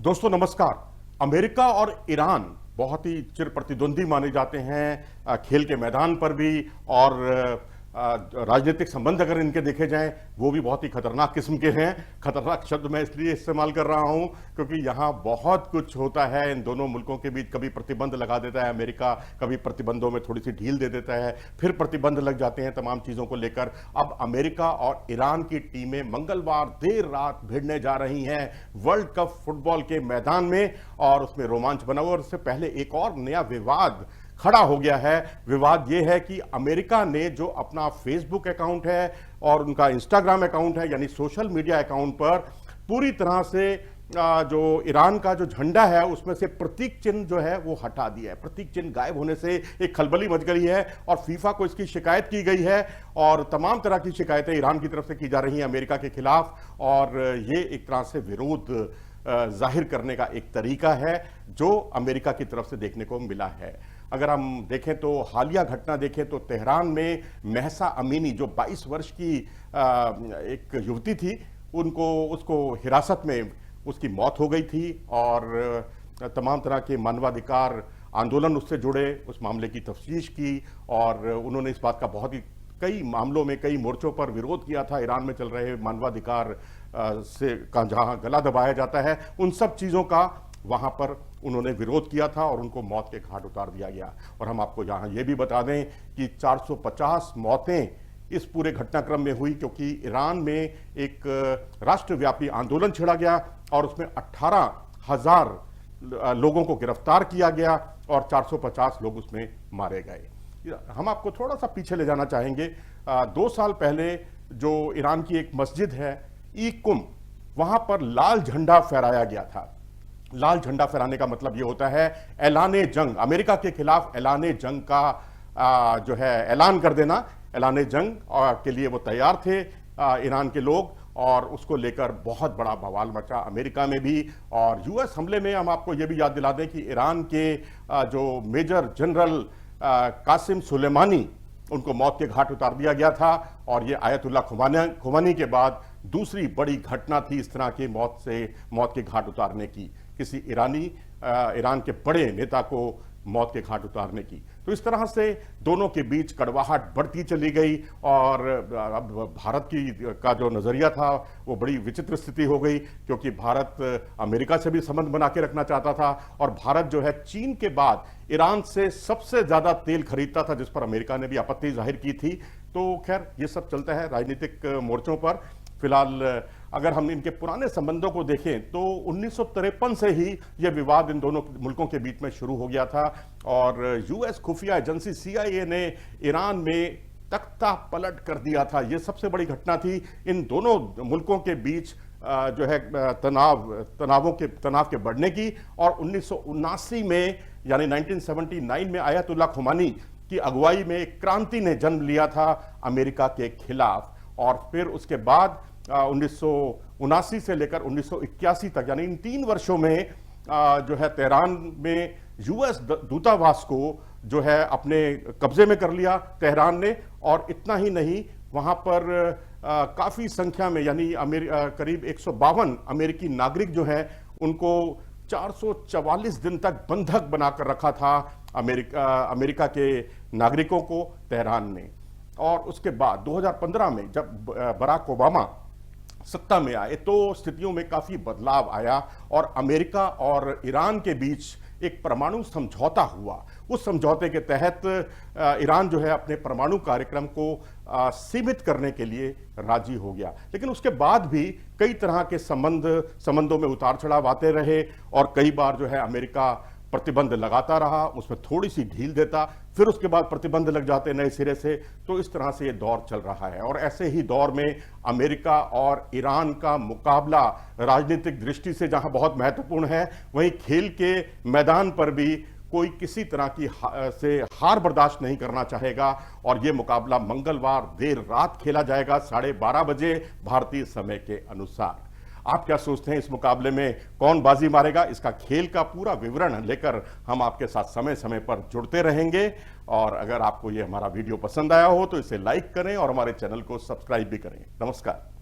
दोस्तों नमस्कार। अमेरिका और ईरान बहुत ही चिर प्रतिद्वंदी माने जाते हैं खेल के मैदान पर भी, और राजनीतिक संबंध अगर इनके देखे जाएं वो भी बहुत ही खतरनाक किस्म के हैं। खतरनाक शब्द मैं इसलिए इस्तेमाल कर रहा हूं क्योंकि यहां बहुत कुछ होता है इन दोनों मुल्कों के बीच। कभी प्रतिबंध लगा देता है अमेरिका, कभी प्रतिबंधों में थोड़ी सी ढील दे देता है, फिर प्रतिबंध लग जाते हैं तमाम चीजों को लेकर। अब अमेरिका और ईरान की टीमें मंगलवार देर रात भिड़ने जा रही हैं वर्ल्ड कप फुटबॉल के मैदान में, और उसमें रोमांच बना हुआ। और उससे पहले एक और नया विवाद खड़ा हो गया है। विवाद यह है कि अमेरिका ने जो अपना फेसबुक अकाउंट है और उनका इंस्टाग्राम अकाउंट है, यानी सोशल मीडिया अकाउंट पर पूरी तरह से जो ईरान का जो झंडा है उसमें से प्रतीक चिन्ह जो है वो हटा दिया है। प्रतीक चिन्ह गायब होने से एक खलबली मच गई है और फीफा को इसकी शिकायत की गई है, और तमाम तरह की शिकायतें ईरान की तरफ से की जा रही हैं अमेरिका के खिलाफ। और ये एक तरह से विरोध जाहिर करने का एक तरीका है जो अमेरिका की तरफ से देखने को मिला है। अगर हम देखें तो हालिया घटना देखें तो तेहरान में महसा अमीनी जो 22 वर्ष की एक युवती थी, उसको हिरासत में उसकी मौत हो गई थी, और तमाम तरह के मानवाधिकार आंदोलन उससे जुड़े उस मामले की तफ्तीश की, और उन्होंने इस बात का बहुत ही कई मामलों में कई मोर्चों पर विरोध किया था। ईरान में चल रहे मानवाधिकार से का जहां गला दबाया जाता है, उन सब चीज़ों का वहां पर उन्होंने विरोध किया था और उनको मौत के घाट उतार दिया गया। और हम आपको यहाँ ये भी बता दें कि 450 मौतें इस पूरे घटनाक्रम में हुई क्योंकि ईरान में एक राष्ट्रव्यापी आंदोलन छिड़ा गया और उसमें 18,000 लोगों को गिरफ्तार किया गया और 450 लोग उसमें मारे गए। हम आपको थोड़ा सा पीछे ले जाना चाहेंगे। 2 साल पहले जो ईरान की एक मस्जिद है ई कुम, वहां पर लाल झंडा फहराया गया था। लाल झंडा फहराने का मतलब यह होता है ऐलाने जंग, अमेरिका के खिलाफ ऐलाने जंग का जो है ऐलान कर देना। ऐलाने जंग के लिए वो तैयार थे ईरान के लोग, और उसको लेकर बहुत बड़ा बवाल मचा अमेरिका में भी। और यूएस हमले में हम आपको यह भी याद दिला दें कि ईरान के जो मेजर जनरल कासिम सुलेमानी, उनको मौत के घाट उतार दिया गया था। और ये आयतुल्ला खुमानी के बाद दूसरी बड़ी घटना थी इस तरह की मौत के घाट उतारने की, किसी ईरान के बड़े नेता को मौत के घाट उतारने की। तो इस तरह से दोनों के बीच कड़वाहट बढ़ती चली गई, और अब भारत का जो नजरिया था वो बड़ी विचित्र स्थिति हो गई क्योंकि भारत अमेरिका से भी संबंध बना के रखना चाहता था, और भारत जो है चीन के बाद ईरान से सबसे ज्यादा तेल खरीदता था, जिस पर अमेरिका ने भी आपत्ति जाहिर की थी। तो खैर ये सब चलता है राजनीतिक मोर्चों पर। फिलहाल अगर हम इनके पुराने संबंधों को देखें तो 1953 से ही यह विवाद इन दोनों मुल्कों के बीच में शुरू हो गया था, और यूएस खुफिया एजेंसी CIA ने ईरान में तख्ता पलट कर दिया था। यह सबसे बड़ी घटना थी इन दोनों मुल्कों के बीच जो है तनाव के बढ़ने की। और 1979 में यानी 1979 में आयतुल्ला खुमानी की अगुवाई में एक क्रांति ने जन्म लिया था अमेरिका के खिलाफ, और फिर उसके बाद 1979 से लेकर 1981 तक यानी इन 3 वर्षों में जो है तेहरान में यूएस दूतावास को जो है अपने कब्जे में कर लिया तेहरान ने। और इतना ही नहीं, वहां पर काफी संख्या में यानी करीब 152 अमेरिकी नागरिक जो हैं उनको 444 दिन तक बंधक बनाकर रखा था अमेरिका के नागरिकों को तेहरान ने। और उसके बाद 2015 में जब बराक ओबामा सत्ता में आए तो स्थितियों में काफी बदलाव आया, और अमेरिका और ईरान के बीच एक परमाणु समझौता हुआ। उस समझौते के तहत ईरान जो है अपने परमाणु कार्यक्रम को सीमित करने के लिए राजी हो गया। लेकिन उसके बाद भी कई तरह के संबंधों में उतार चढ़ाव आते रहे, और कई बार जो है अमेरिका प्रतिबंध लगाता रहा, उसमें थोड़ी सी ढील देता, फिर उसके बाद प्रतिबंध लग जाते नए सिरे से। तो इस तरह से ये दौर चल रहा है, और ऐसे ही दौर में अमेरिका और ईरान का मुकाबला राजनीतिक दृष्टि से जहां बहुत महत्वपूर्ण है, वहीं खेल के मैदान पर भी कोई किसी तरह की से हार बर्दाश्त नहीं करना चाहेगा। और ये मुकाबला मंगलवार देर रात खेला जाएगा 12:30 बजे भारतीय समय के अनुसार। आप क्या सोचते हैं इस मुकाबले में कौन बाजी मारेगा? इसका खेल का पूरा विवरण लेकर हम आपके साथ समय समय पर जुड़ते रहेंगे। और अगर आपको ये हमारा वीडियो पसंद आया हो तो इसे लाइक करें और हमारे चैनल को सब्सक्राइब भी करें। नमस्कार।